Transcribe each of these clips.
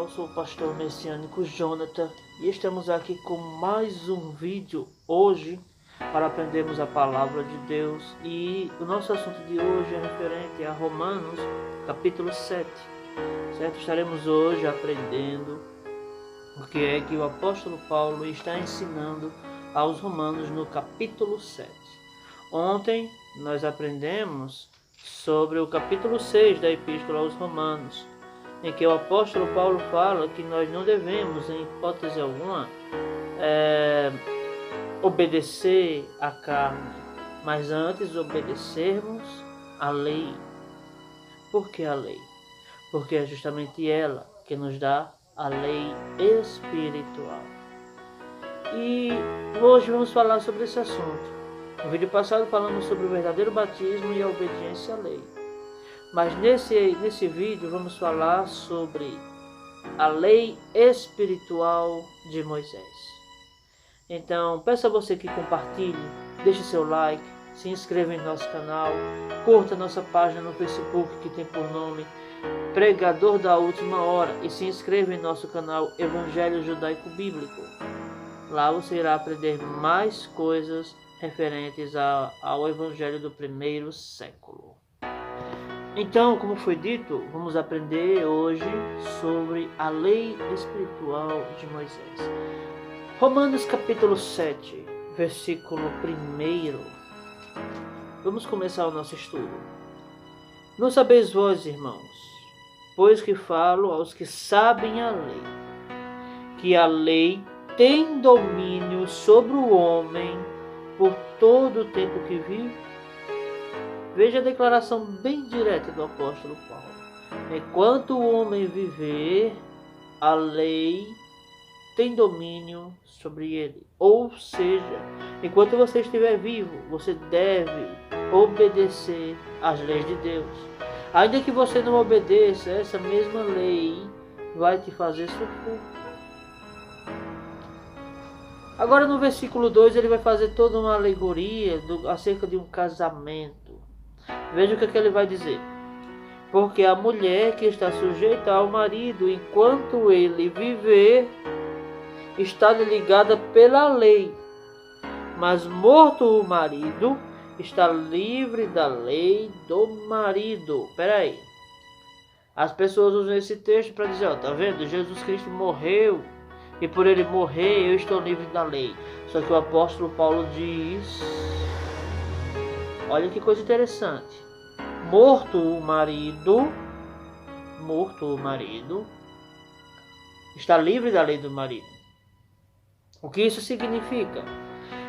sou o pastor messiânico Jonathan e estamos aqui com mais um vídeo hoje para aprendermos a palavra de Deus, e o nosso assunto de hoje é referente a Romanos capítulo 7, certo? Estaremos hoje aprendendo o que é que o apóstolo Paulo está ensinando aos romanos no capítulo 7. Ontem nós aprendemos sobre o capítulo 6 da epístola aos romanos, em que o apóstolo Paulo fala que nós não devemos, em hipótese alguma, obedecer à carne, mas antes obedecermos à lei. Por que a lei? Porque é justamente ela que nos dá a lei espiritual. E hoje vamos falar sobre esse assunto. No vídeo passado falamos sobre o verdadeiro batismo e a obediência à lei. Mas nesse vídeo vamos falar sobre a lei espiritual de Moisés. Então, peço a você que compartilhe, deixe seu like, se inscreva em nosso canal, curta nossa página no Facebook que tem por nome Pregador da Última Hora e se inscreva em nosso canal Evangelho Judaico Bíblico. Lá você irá aprender mais coisas referentes ao Evangelho do primeiro século. Então, como foi dito, vamos aprender hoje sobre a lei espiritual de Moisés. Romanos capítulo 7, versículo 1. Vamos começar o nosso estudo. Não sabeis vós, irmãos, pois que falo aos que sabem a lei, que a lei tem domínio sobre o homem por todo o tempo que vive? Veja a declaração bem direta do apóstolo Paulo. Enquanto o homem viver, a lei tem domínio sobre ele. Ou seja, enquanto você estiver vivo, você deve obedecer às leis de Deus. Ainda que você não obedeça, essa mesma lei vai te fazer sofrer. Agora no versículo 2 ele vai fazer toda uma alegoria acerca de um casamento. Veja o que ele vai dizer. Porque a mulher que está sujeita ao marido enquanto ele viver está ligada pela lei, mas morto o marido está livre da lei do marido. Peraí. As pessoas usam esse texto para dizer, tá vendo? Jesus Cristo morreu e por ele morrer eu estou livre da lei. Só que o apóstolo Paulo diz, olha que coisa interessante. Morto o marido está livre da lei do marido. O que isso significa?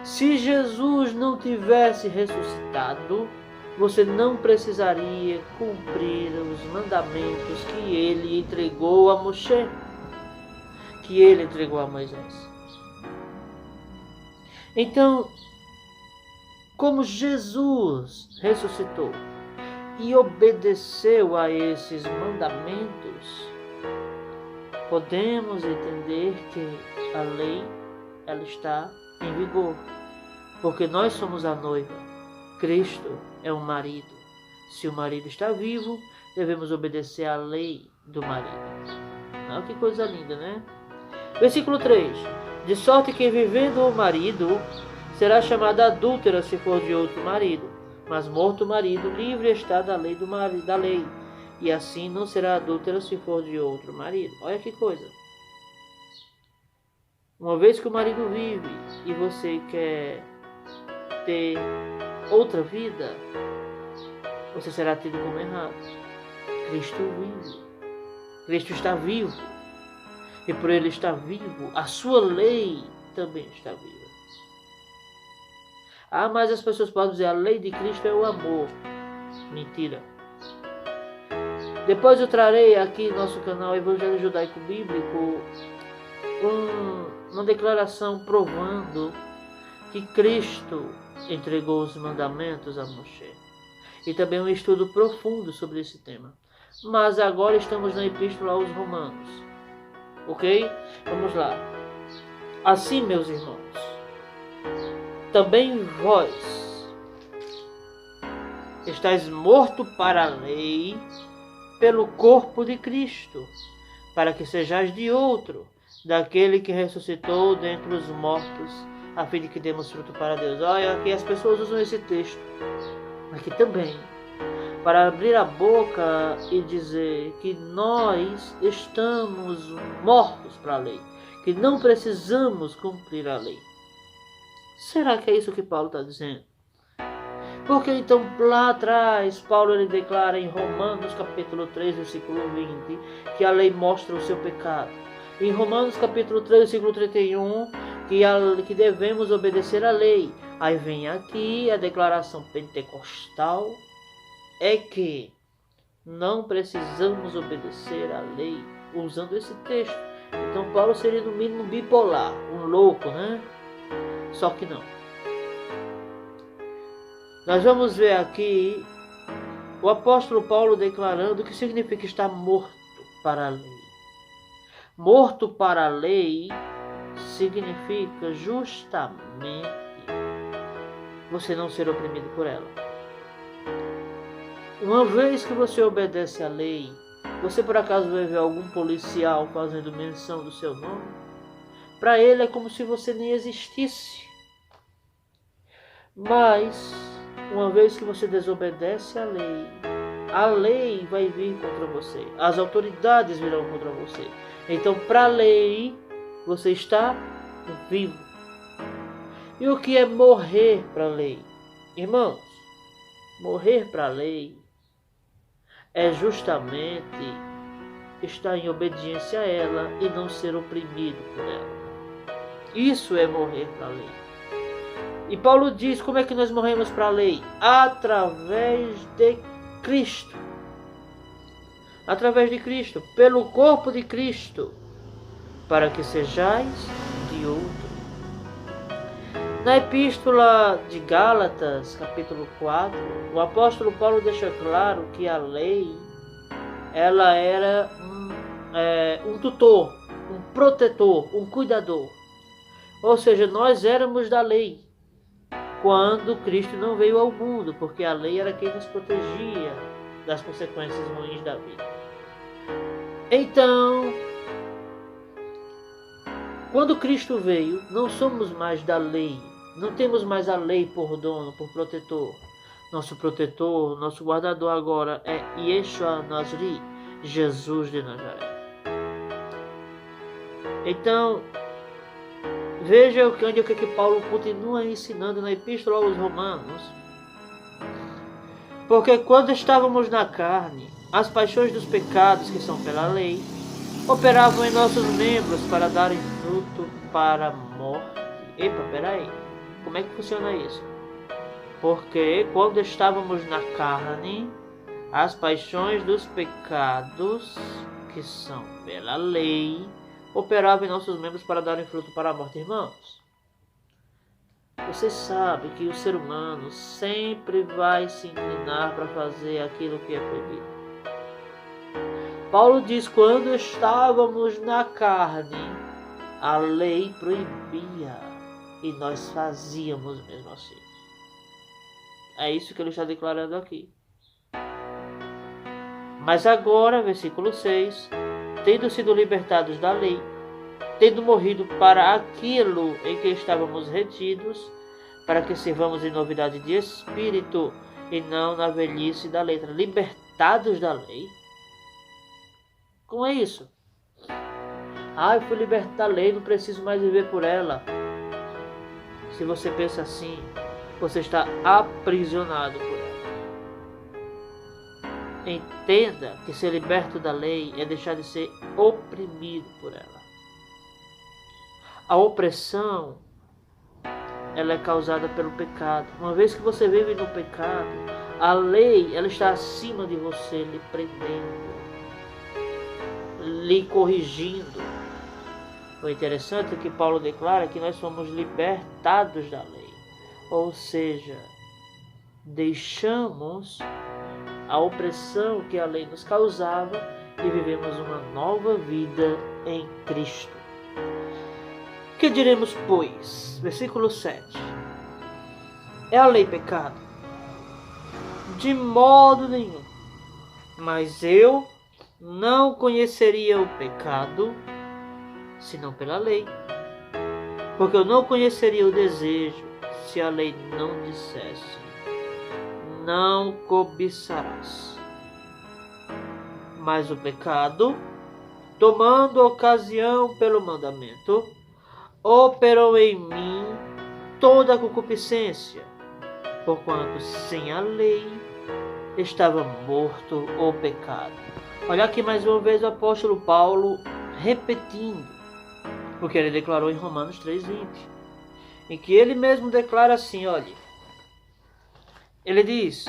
Se Jesus não tivesse ressuscitado, você não precisaria cumprir os mandamentos que ele entregou a Moisés, que ele entregou a Moisés. Então, como Jesus ressuscitou e obedeceu a esses mandamentos, podemos entender que a lei ela está em vigor, porque nós somos a noiva, Cristo é o marido. Se o marido está vivo, devemos obedecer à lei do marido. Ah, que coisa linda, né? Versículo 3. De sorte que vivendo o marido, será chamada adúltera se for de outro marido, mas morto o marido, livre está da lei da lei, e assim não será adúltera se for de outro marido. Olha que coisa. Uma vez que o marido vive e você quer ter outra vida, você será tido como errado. Cristo vive. Cristo está vivo. E por ele estar vivo, a sua lei também está viva. Ah, mas as pessoas podem dizer, a lei de Cristo é o amor. Mentira. Depois eu trarei aqui no nosso canal Evangelho Judaico Bíblico uma declaração provando que Cristo entregou os mandamentos a Moisés. E também um estudo profundo sobre esse tema. Mas agora estamos na epístola aos romanos. Ok? Vamos lá. Assim, meus irmãos, também vós estáis morto para a lei pelo corpo de Cristo, para que sejais de outro, daquele que ressuscitou dentre os mortos, a fim de que demos fruto para Deus. Olha, aqui as pessoas usam esse texto, aqui também, para abrir a boca e dizer que nós estamos mortos para a lei, que não precisamos cumprir a lei. Será que é isso que Paulo está dizendo? Porque então lá atrás, Paulo ele declara em Romanos capítulo 3, versículo 20, que a lei mostra o seu pecado. Em Romanos capítulo 3, versículo 31, que devemos obedecer à lei. Aí vem aqui a declaração pentecostal, é que não precisamos obedecer à lei, usando esse texto. Então Paulo seria no mínimo bipolar, um louco, né? Só que não. Nós vamos ver aqui o apóstolo Paulo declarando o que significa estar morto para a lei. Morto para a lei significa justamente você não ser oprimido por ela. Uma vez que você obedece à lei, você por acaso vai ver algum policial fazendo menção do seu nome? Para ele é como se você nem existisse. Mas, uma vez que você desobedece à lei vai vir contra você. As autoridades virão contra você. Então, para a lei, você está vivo. E o que é morrer para a lei? Irmãos, morrer para a lei é justamente estar em obediência a ela e não ser oprimido por ela. Isso é morrer para a lei. E Paulo diz como é que nós morremos para a lei? Através de Cristo. Através de Cristo, pelo corpo de Cristo, para que sejais de outro. Na epístola de Gálatas, capítulo 4, o apóstolo Paulo deixa claro que a lei, ela era um tutor, um protetor, um cuidador. Ou seja, nós éramos da lei quando Cristo não veio ao mundo, porque a lei era quem nos protegia das consequências ruins da vida. Então, quando Cristo veio, não somos mais da lei, não temos mais a lei por dono, por protetor. Nosso protetor, nosso guardador agora é Yeshua Nazri, Jesus de Nazaré. Então, veja onde o que Paulo continua ensinando na Epístola aos Romanos. Porque quando estávamos na carne, as paixões dos pecados que são pela lei operavam em nossos membros para darem fruto para a morte. Epa, peraí, como é que funciona isso? Porque quando estávamos na carne, as paixões dos pecados que são pela lei operavam em nossos membros para darem fruto para a morte. Irmãos, você sabe que o ser humano sempre vai se inclinar para fazer aquilo que é proibido. Paulo diz, quando estávamos na carne, a lei proibia e nós fazíamos mesmo assim. É isso que ele está declarando aqui. Mas agora, versículo 6, tendo sido libertados da lei, tendo morrido para aquilo em que estávamos retidos, para que sirvamos em novidade de espírito e não na velhice da letra. Libertados da lei? Como é isso? Eu fui libertado da lei, não preciso mais viver por ela. Se você pensa assim, você está aprisionado por ela. Entenda que ser liberto da lei é deixar de ser oprimido por ela. A opressão, ela é causada pelo pecado. Uma vez que você vive no pecado, a lei, ela está acima de você, lhe prendendo, lhe corrigindo. O interessante é que Paulo declara que nós somos libertados da lei. Ou seja, deixamos a opressão que a lei nos causava e vivemos uma nova vida em Cristo. Que diremos, pois? Versículo 7. É a lei pecado? De modo nenhum. Mas eu não conheceria o pecado, senão pela lei. Porque eu não conheceria o desejo, se a lei não dissesse: não cobiçarás. Mas o pecado, tomando ocasião pelo mandamento, operou em mim toda a concupiscência, porquanto sem a lei estava morto o pecado. Olha aqui mais uma vez o apóstolo Paulo repetindo, porque ele declarou em Romanos 3:20, em que ele mesmo declara assim, olha, ele diz,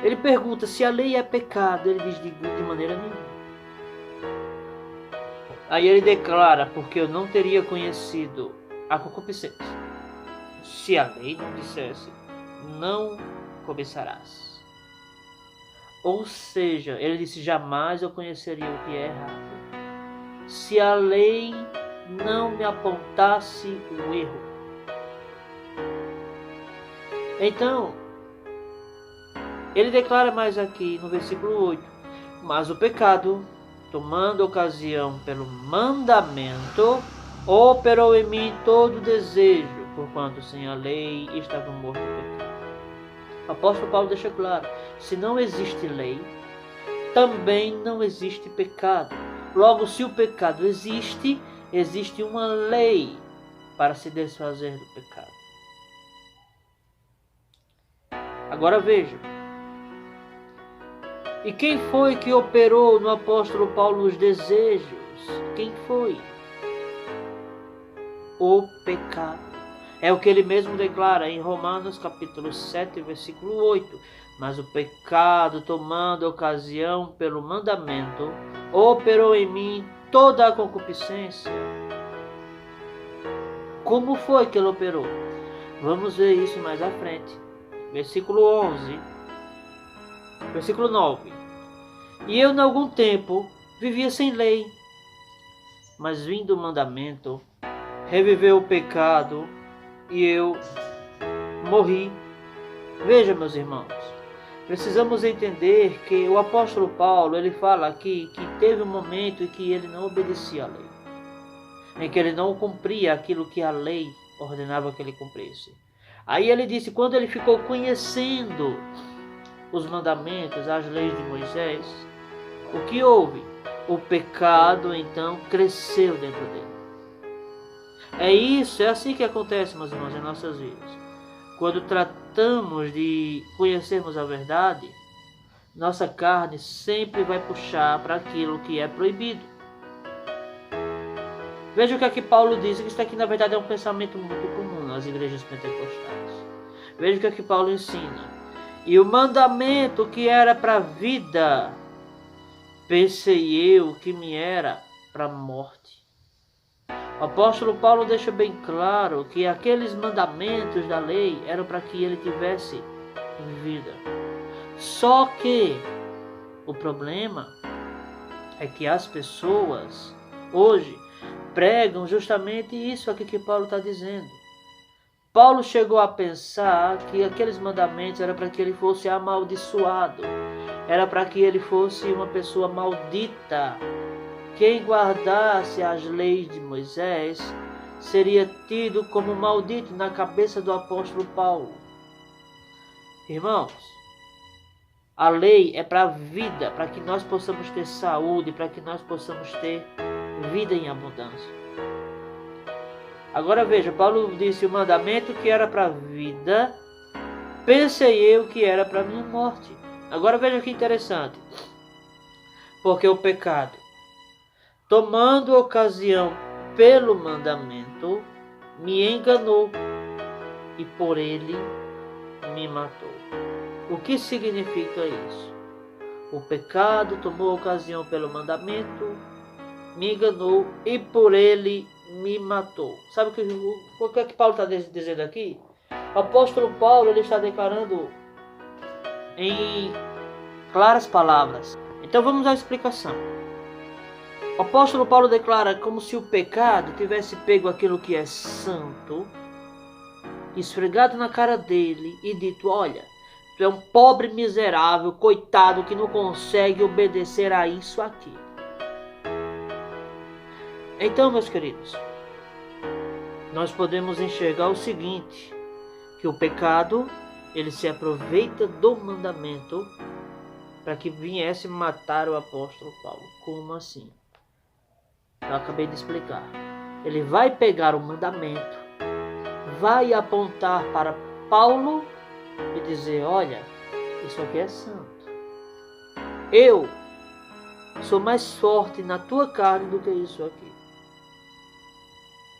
ele pergunta se a lei é pecado, ele diz de maneira nenhuma. Aí ele declara, porque eu não teria conhecido a concupiscência, se a lei não dissesse, não cobiçarás. Ou seja, ele disse, jamais eu conheceria o que é errado, se a lei não me apontasse o erro. Então, ele declara mais aqui no versículo 8, mas o pecado, tomando ocasião pelo mandamento, operou em mim todo desejo, porquanto sem a lei estava morto o pecado. O apóstolo Paulo deixa claro, se não existe lei, também não existe pecado. Logo, se o pecado existe, existe uma lei para se desfazer do pecado. Agora veja, e quem foi que operou no apóstolo Paulo os desejos? Quem foi? O pecado. É o que ele mesmo declara em Romanos capítulo 7, versículo 8. Mas o pecado, tomando ocasião pelo mandamento, operou em mim toda a concupiscência. Como foi que ele operou? Vamos ver isso mais à frente. Versículo 11. Versículo 9. E eu, em algum tempo, vivia sem lei, mas vindo o mandamento, reviveu o pecado e eu morri. Veja, meus irmãos, precisamos entender que o apóstolo Paulo, ele fala aqui que teve um momento em que ele não obedecia à lei, em que ele não cumpria aquilo que a lei ordenava que ele cumprisse. Aí ele disse, quando ele ficou conhecendo os mandamentos, as leis de Moisés, o que houve? O pecado então cresceu dentro dele. É assim que acontece, meus irmãos, em nossas vidas. Quando tratamos de conhecermos a verdade, nossa carne sempre vai puxar para aquilo que é proibido. Veja o que aqui Paulo diz, que isso aqui na verdade é um pensamento muito comum nas igrejas pentecostais. Veja o que aqui Paulo ensina. E o mandamento que era para a vida, pensei eu que me era para a morte. O apóstolo Paulo deixa bem claro que aqueles mandamentos da lei eram para que ele tivesse vida. Só que o problema é que as pessoas hoje pregam justamente isso aqui que Paulo está dizendo. Paulo chegou a pensar que aqueles mandamentos eram para que ele fosse amaldiçoado, era para que ele fosse uma pessoa maldita. Quem guardasse as leis de Moisés seria tido como maldito na cabeça do apóstolo Paulo. Irmãos, a lei é para a vida, para que nós possamos ter saúde, para que nós possamos ter vida em abundância. Agora veja, Paulo disse o mandamento que era para a vida, pensei eu que era para a minha morte. Agora veja que interessante, porque o pecado, tomando ocasião pelo mandamento, me enganou e por ele me matou. O que significa isso? O pecado tomou ocasião pelo mandamento, me enganou e por ele me matou. Sabe o que é que Paulo está dizendo aqui? O apóstolo Paulo ele está declarando em claras palavras. Então vamos à explicação. O apóstolo Paulo declara como se o pecado tivesse pego aquilo que é santo, esfregado na cara dele e dito, olha, Tu é um pobre miserável, coitado, que não consegue obedecer a isso aqui. Então, meus queridos, nós podemos enxergar o seguinte, que o pecado, ele se aproveita do mandamento para que viesse matar o apóstolo Paulo. Como assim? Eu acabei de explicar. Ele vai pegar o mandamento, vai apontar para Paulo e dizer, olha, isso aqui é santo. Eu sou mais forte na tua carne do que isso aqui.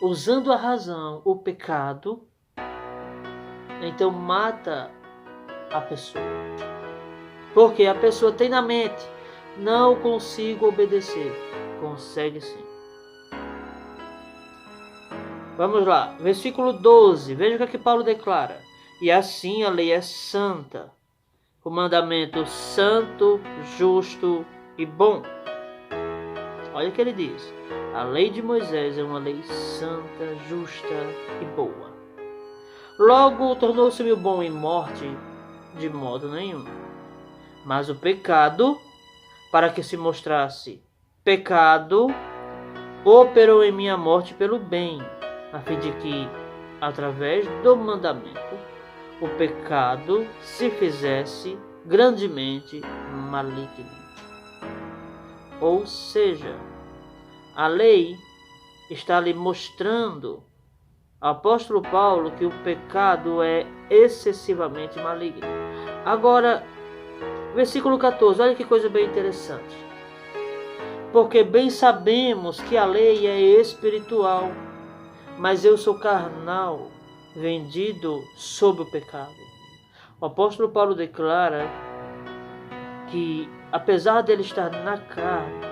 Usando a razão, o pecado, então mata a pessoa. Porque a pessoa tem na mente, não consigo obedecer. Consegue sim. Vamos lá, versículo 12, veja o que Paulo declara. E assim a lei é santa, o mandamento santo, justo e bom. Olha o que ele diz. A lei de Moisés é uma lei santa, justa e boa. Logo tornou-se-me bom em morte de modo nenhum. Mas o pecado, para que se mostrasse pecado, operou em minha morte pelo bem, a fim de que, através do mandamento, o pecado se fizesse grandemente maligno. Ou seja, a lei está ali mostrando ao apóstolo Paulo que o pecado é excessivamente maligno. Agora, versículo 14, olha que coisa bem interessante. Porque bem sabemos que a lei é espiritual, mas eu sou carnal, vendido sob o pecado. O apóstolo Paulo declara que, apesar dele estar na carne,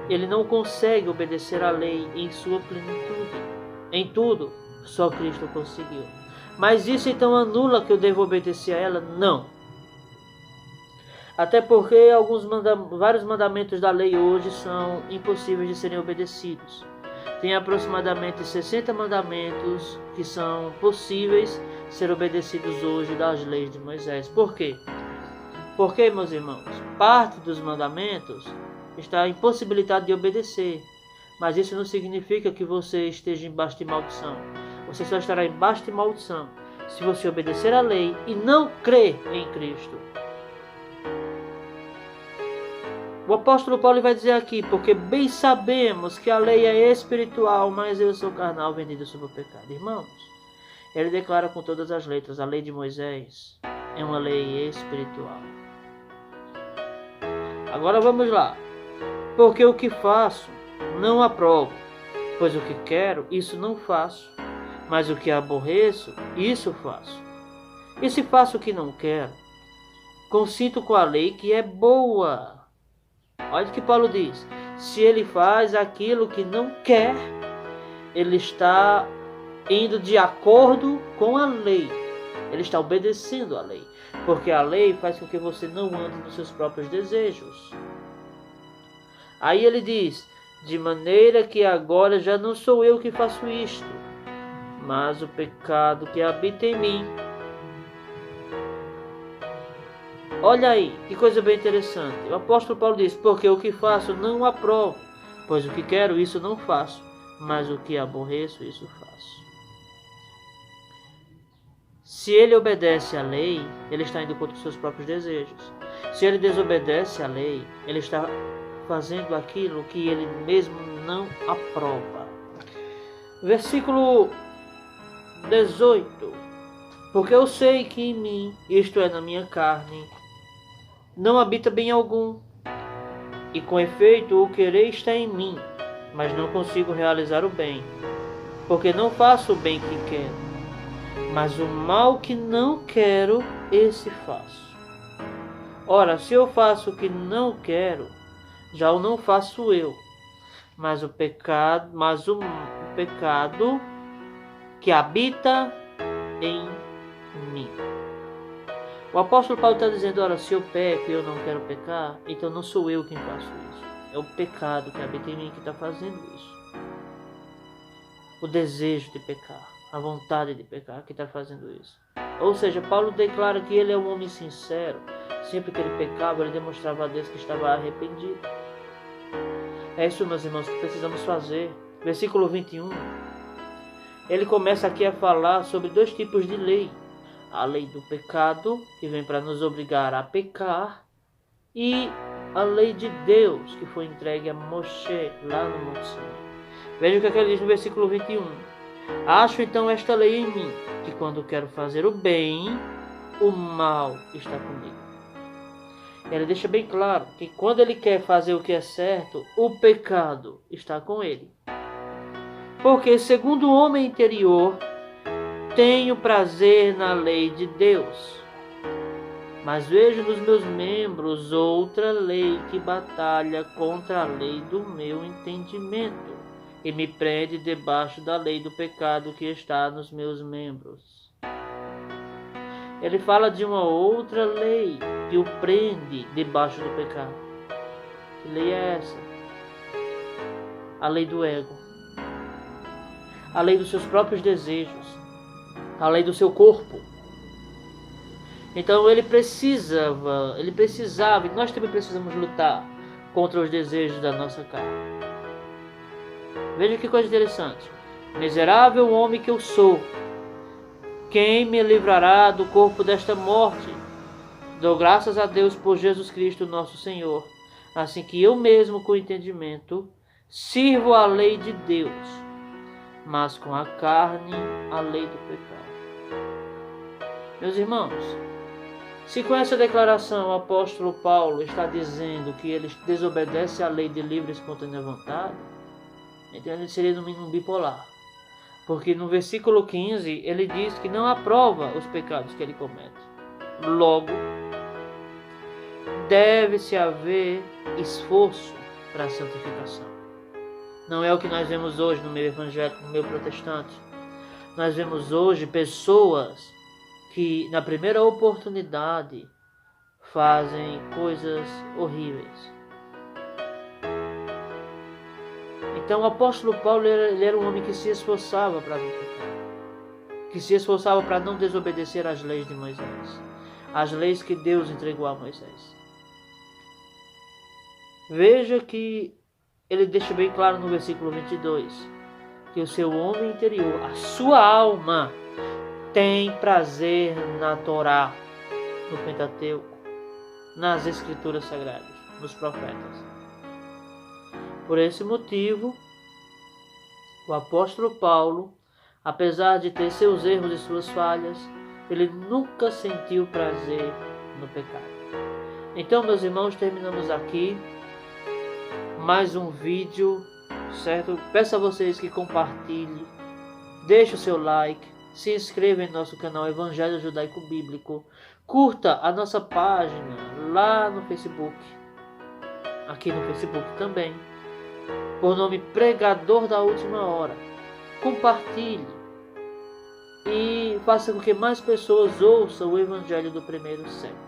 ele não consegue obedecer à lei em sua plenitude. Em tudo, só Cristo conseguiu. Mas isso então anula que eu devo obedecer a ela? Não. Até porque vários mandamentos da lei hoje são impossíveis de serem obedecidos. Tem aproximadamente 60 mandamentos que são possíveis ser obedecidos hoje das leis de Moisés. Por quê? Porque, meus irmãos, parte dos mandamentos está impossibilitado de obedecer. Mas isso não significa que você esteja embaixo de maldição. Você só estará embaixo de maldição se você obedecer à lei e não crer em Cristo. O apóstolo Paulo vai dizer aqui, porque bem sabemos que a lei é espiritual, mas eu sou carnal, vendido sob o pecado. Irmãos, ele declara com todas as letras, a lei de Moisés é uma lei espiritual. Agora vamos lá. Porque o que faço, não aprovo, pois o que quero, isso não faço, mas o que aborreço, isso faço. E se faço o que não quero, consinto com a lei que é boa. Olha o que Paulo diz, se ele faz aquilo que não quer, ele está indo de acordo com a lei, ele está obedecendo a lei, porque a lei faz com que você não ande nos seus próprios desejos. Aí ele diz, de maneira que agora já não sou eu que faço isto, mas o pecado que habita em mim. Olha aí, que coisa bem interessante. O apóstolo Paulo diz, porque o que faço não aprovo, pois o que quero, isso não faço, mas o que aborreço, isso faço. Se ele obedece à lei, ele está indo contra os seus próprios desejos. Se ele desobedece à lei, ele está fazendo aquilo que ele mesmo não aprova. Versículo 18. Porque eu sei que em mim, isto é, na minha carne, não habita bem algum. E com efeito, o querer está em mim, mas não consigo realizar o bem. Porque não faço o bem que quero, mas o mal que não quero, esse faço. Ora, se eu faço o que não quero, já o não faço eu, mas o pecado que habita em mim. O apóstolo Paulo está dizendo, ora, se eu peco e eu não quero pecar, então não sou eu quem faço isso. É o pecado que habita em mim que está fazendo isso. O desejo de pecar, a vontade de pecar que está fazendo isso. Ou seja, Paulo declara que ele é um homem sincero. Sempre que ele pecava, ele demonstrava a Deus que estava arrependido. É isso, meus irmãos, que precisamos fazer. Versículo 21. Ele começa aqui a falar sobre dois tipos de lei. A lei do pecado, que vem para nos obrigar a pecar, e a lei de Deus, que foi entregue a Moshe lá no Monte Sinai. Veja o que ele diz no versículo 21. Acho então esta lei em mim, que quando quero fazer o bem, o mal está comigo. Ele deixa bem claro que quando ele quer fazer o que é certo, o pecado está com ele. Porque, segundo o homem interior, tenho prazer na lei de Deus, mas vejo nos meus membros outra lei que batalha contra a lei do meu entendimento e me prende debaixo da lei do pecado que está nos meus membros. Ele fala de uma outra lei que o prende debaixo do pecado. Que lei é essa? A lei do ego. A lei dos seus próprios desejos. A lei do seu corpo. Então ele precisava, e nós também precisamos lutar contra os desejos da nossa carne. Veja que coisa interessante. Miserável homem que eu sou, quem me livrará do corpo desta morte? Dou graças a Deus por Jesus Cristo nosso Senhor, assim que eu mesmo com entendimento sirvo a lei de Deus, mas com a carne a lei do pecado. Meus irmãos, se com essa declaração o apóstolo Paulo está dizendo que ele desobedece à lei de livre e espontânea vontade, então ele seria no mínimo bipolar. Porque no versículo 15 ele diz que não aprova os pecados que ele comete. Logo, deve-se haver esforço para a santificação. Não é o que nós vemos hoje no meio evangélico, no meio protestante. Nós vemos hoje pessoas que na primeira oportunidade fazem coisas horríveis. Então o apóstolo Paulo ele era um homem que se esforçava para não pecar, que se esforçava para não desobedecer às leis de Moisés, as leis que Deus entregou a Moisés. Veja que ele deixa bem claro no versículo 22, que o seu homem interior, a sua alma, tem prazer na Torá, no Pentateuco, nas Escrituras Sagradas, nos profetas. Por esse motivo, o apóstolo Paulo, apesar de ter seus erros e suas falhas, ele nunca sentiu prazer no pecado. Então, meus irmãos, terminamos aqui mais um vídeo, certo? Peço a vocês que compartilhem, deixe o seu like, se inscreva em nosso canal Evangelho Judaico Bíblico, curta a nossa página lá no Facebook, aqui no Facebook também, por nome Pregador da Última Hora. Compartilhe e faça com que mais pessoas ouçam o Evangelho do primeiro século.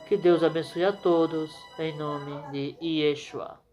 Que Deus abençoe a todos, em nome de Yeshua.